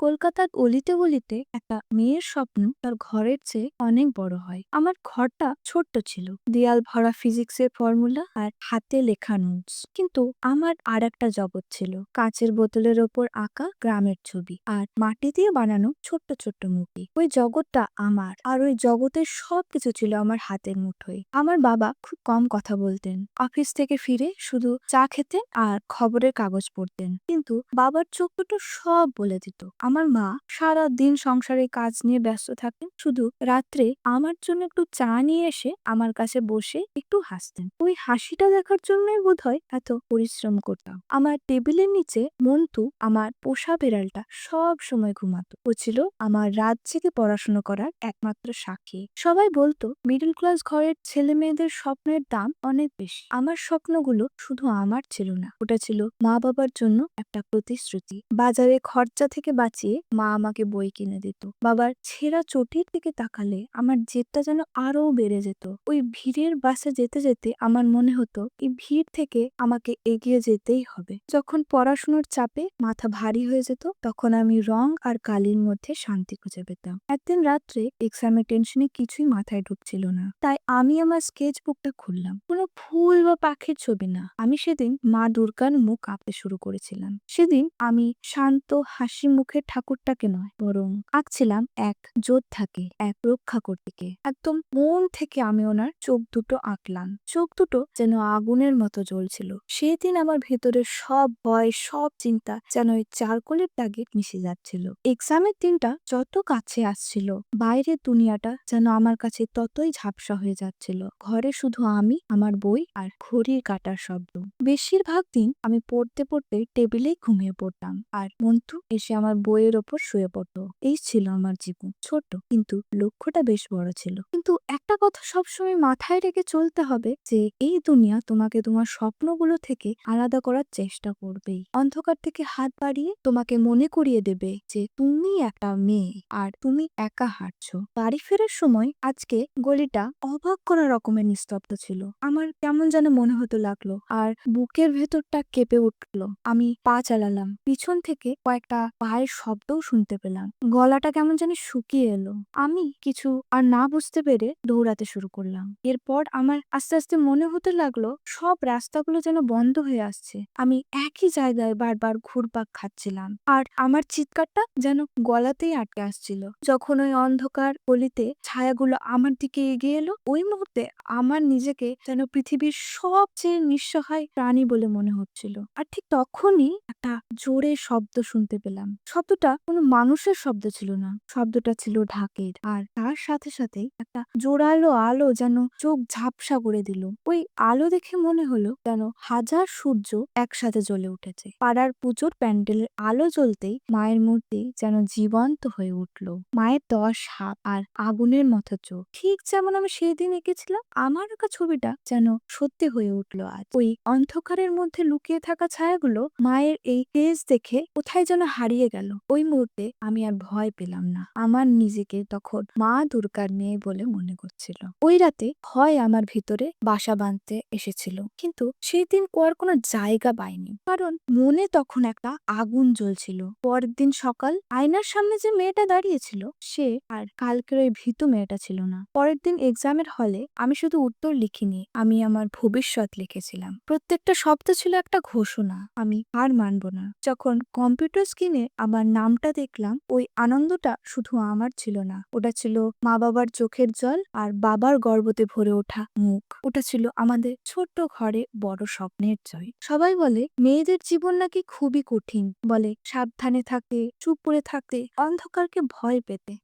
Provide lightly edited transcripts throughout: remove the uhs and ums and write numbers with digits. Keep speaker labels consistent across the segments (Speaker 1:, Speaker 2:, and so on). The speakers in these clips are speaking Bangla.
Speaker 1: কলকাতার অলিতে গলিতে একটা মেয়ের স্বপ্ন তার ঘরের চেয়ে অনেক বড় হয়। আমার ঘরটা ছোট্ট ছিল, দেয়াল ভরা ফিজিক্সের ফর্মুলা আর হাতে লেখা নোটস। কিন্তু আমার আর একটা জগৎ ছিল, কাঁচের বোতলের ওপর আঁকা গ্রামের ছবি আর মাটি দিয়ে বানানো ছোট্ট ছোট্ট মূর্তি। ওই জগৎটা আমার, আর ওই জগতের সবকিছু ছিল আমার হাতের মুঠোয়। আমার বাবা খুব কম কথা বলতেন, অফিস থেকে ফিরে শুধু চা খেতেন আর খবরের কাগজ পড়তেন। কিন্তু বাবার চোখ দুটো সব বলে দিত। আমার মা সারা দিন সংসারের কাজ নিয়ে ব্যস্ত থাকেন, শুধু রাত্রে আমার জন্য একটু চা নিয়ে এসে আমার কাছে বসে একটু হাসতেন। ওই হাসিটা দেখার জন্যই বোধহয় এত পরিশ্রম করতাম। আমার টেবিলের নিচে মন্টু, আমার পোষা বিড়ালটা, সব সময় ঘুমাতো। ও ছিল আমার রাত জেগে পড়াশোনা করার একমাত্র সাক্ষী। সবাই বলতো মিডল ক্লাস ঘরের ছেলে মেয়েদের স্বপ্নের দাম অনেক বেশি। আমার স্বপ্নগুলো শুধু আমার ছিল না, ওটা ছিল মা বাবার জন্য একটা প্রতিশ্রুতি। বাজারে খরচা থেকে বাঁচিয়ে মা আমাকে বই কিনে দিত। বাবার ছেঁড়া চটির দিকে তাকালে আমার জেদটা যেন আরো বেড়ে যেত। ওই ভিড়ের বাসে যেতে যেতে আমার মনে হতো এই ভিড় থেকে আমাকে এগিয়ে যেতেই হবে। যখন পড়াশোনার চাপে মাথা ভারী হয়ে যেত, তখন আমি রং আর কালির মধ্যে শান্তি খুঁজে পেতাম। একদিন রাত্রে এক্সামের টেনশনে কিছুই মাথায় ঢুকছিল না, তাই আমি আমার স্কেচ বুকটা খুললাম। কোনো ফুল বা পাখির ছবি না, আমি সেদিন মা দুর্গার মুখ আঁকতে শুরু করেছিলাম। সেদিন আমি শান্ত হাসি মুখের ঠাকুরটাকে নয়, বরং আঁকছিলাম এক যোদ্ধাকে, এক রক্ষাকর্তীকে। একদম মন থেকে আমি ওনার চোখ দুটো আঁকলাম। চোখ দুটো যেন আগুনের মতো জ্বলছিল। সেদিন আমার ভেতরের সব ভয়, সব চিন্তা যেন ওই চারকোলের দাগে মিশে যাচ্ছিল। এক্সামের দিনটা যত কাছে আসছিল, বাইরের দুনিয়াটা যেন আমার কাছে ততই ঝাপসা হয়ে যাচ্ছিল। ঘরে শুধু আমি, আমার বই আর ঘড়ির কাঁটার শব্দ। বেশিরভাগ দিন আমি পড়তে পড়তে টেবিলেই ঘুমিয়ে পড়তাম, আর মন্টু এসে আমার বইয়ের ওপর শুয়ে পড়তো। এই ছিল আমার জীবন, ছোট কিন্তু লক্ষ্যটা বেশ বড় ছিল। কিন্তু একটা কথা সবসময় মাথায় রেখে চলতে হবে, যে এই দুনিয়া তোমাকে তোমার স্বপ্নগুলো থেকে আলাদা করার চেষ্টা করবেই। অন্ধকার থেকে হাত বাড়িয়ে তোমাকে মনে করিয়ে দেবে যে তুমি একটা মেয়ে আর তুমি একা হাঁটছো। বাড়ি ফেরার সময় আজকে গলিটা অবাক করা রকমের নিস্তব্ধ ছিল। আমার কেমন যেন মনে হতে লাগলো, আর বুকের ভেতরটা কেঁপে উঠলো। আমি পা চালালাম, পিছন থেকে কয়েকটা পায়ের শব্দও শুনতে পেলাম। গলাটা কেমন যেন শুকিয়ে এলো। আমি কিছু আর না বুঝতে পেরে দৌড়াতে শুরু করলাম। এরপর আমার আস্তে আস্তে মনে হতে লাগলো সব রাস্তাগুলো যেন বন্ধ হয়ে আসছে। আমি একই জায়গায় বারবার ঘুরপাক খাচ্ছিলাম, আর আমার চিৎকারটা যেন গলাতেই আটকে আসছিল। যখন ওই অন্ধকার গলিতে ছায়াগুলো আমার দিকে এগিয়ে এলো, ওই মুহূর্তে আমার নিজেকে যেন পৃথিবীর সবচেয়ে নিঃসহায় প্রাণী বলে মনে হচ্ছিল। আর ঠিক তখনই একটা জোরে শব্দ শুনতে পেলাম। শব্দটা কোনো মানুষের শব্দ ছিল না, শব্দটা ছিল ঢাকের। আর তার সাথে সাথে একটা জোরালো আলো যেন চোখ ঝাপসা করে দিল। ওই আলো দেখে মনে হলো যেন হাজার সূর্য একসাথে জ্বলে উঠেছে। পাড়ার পুজোর প্যান্ডেলের আলো জ্বলতেই মায়ের মূর্তি যেন জীবন্ত হয়ে উঠল। মায়ের 10 হাত আর আগুনের মতো চোখ, ঠিক যেমন আমি সেই দিন এঁকেছিলাম। আমার আঁকা ছবিটা যেন সত্যি হয়ে উঠলো আজ। ওই অন্ধকারের মধ্যে লুকিয়ে থাকা ছায়াগুলো মায়ের এই তেজ দেখে কোথায় যেন হারিয়ে গেল। ওই মুহূর্তে আমি আর ভয় পেলাম না, আমার নিজেকে তখন মা দুর্গার মেয়ে বলে মনে করছিল। ওই রাতে ভয় আমার ভিতরে বাসা বাঁধতে এসেছিল, কিন্তু সেই দিন আর কোনো জায়গা পাইনি, কারণ মনে তখন একটা আগুন জ্বলছিল। পরের দিন সকাল, আয়নার সামনে যে মেয়েটা দাঁড়িয়েছিল সে আর কালকের ওই ভীতু মেয়েটা ছিল না। পরের দিন এক্সামের হলে আমি শুধু উত্তর লিখিনি, আমি আমার ভবিষ্যৎ লিখেছিলাম। প্রত্যেকটা শব্দ ছিল একটা ঘোষণা, আমি হার মানব না। যখন কম্পিউটার স্ক্রিনে আমার নামটা দেখলাম, ওই আনন্দটা শুধু আমার ছিল না, ওটা ছিল মা বাবার চোখের জল আর বাবার গর্বতে ভরে ওঠা মুখ। ওটা ছিল আমাদের ছোট্ট ঘরে বড় স্বপ্নের জয়। সবাই বলে মেয়েদের জীবন নাকি খুবই কঠিন, বলে সাবধানে থাকতে, চুপ করে থাকতে, অন্ধকারকে ভয় পেতে।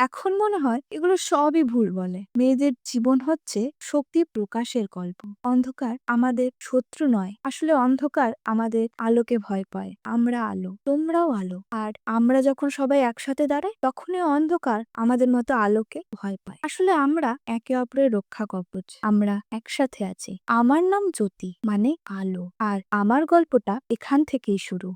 Speaker 1: এখন মনে হয় এগুলো সবই ভুল বলে। মেয়েদের জীবন হচ্ছে শক্তি প্রকাশের গল্প। অন্ধকার আমাদের শত্রু নয়, আসলে অন্ধকার আমাদের আলোকে ভয় পায়। আমরা আলো, তোমরাও আলো, আর আমরা যখন সবাই একসাথে দাঁড়াই, তখনই অন্ধকার আমাদের মতো আলোকে ভয় পায়। আসলে আমরা একে অপরের রক্ষা কবচ, আমরা একসাথে আছি। আমার নাম জ্যোতি, মানে আলো, আর আমার গল্পটা এখান থেকেই শুরু।